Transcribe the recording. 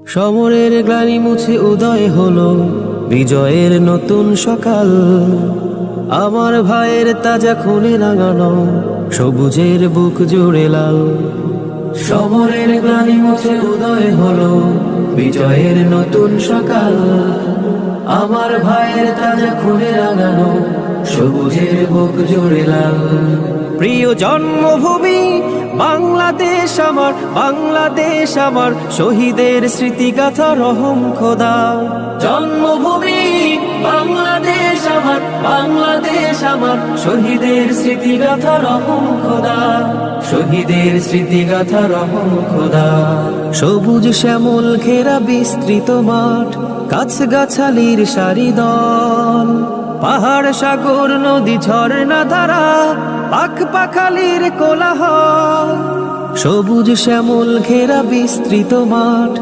সমরের গ্লানি মুছে উদয় হলো বিজয়ের নতুন সকাল। আমার ভাইয়ের তাজা খুনে রাঙানো সবুজের বুক জুড়ে লাল। সমরের গ্লানি মুছে উদয় হলো বিজয়ের নতুন সকাল। আমার ভাইয়ের তাজা খুনে রাঙানো সবুজের বুক জুড়ে লাল। প্রিয় জন্মভূমি বাংলাদেশ আমার, বাংলাদেশ আমার, শহীদের স্মৃতিগাথা রহম খোদা। জন্মভূমি বাংলাদেশ আমার, বাংলাদেশ আমার, শহীদের স্মৃতিগাথা রহম খোদা, শহীদের স্মৃতিগাথা রহম খোদা। সবুজ শ্যামল ঘেরা বিস্তৃত মাঠ, গাছগাছালির সারি দল, পাহাড় সাগর নদী ঝর্ণা ধারা, পাখ পাখালির কোলাহল। সবুজ শ্যামল ঘেরা বিস্তৃত মাঠ,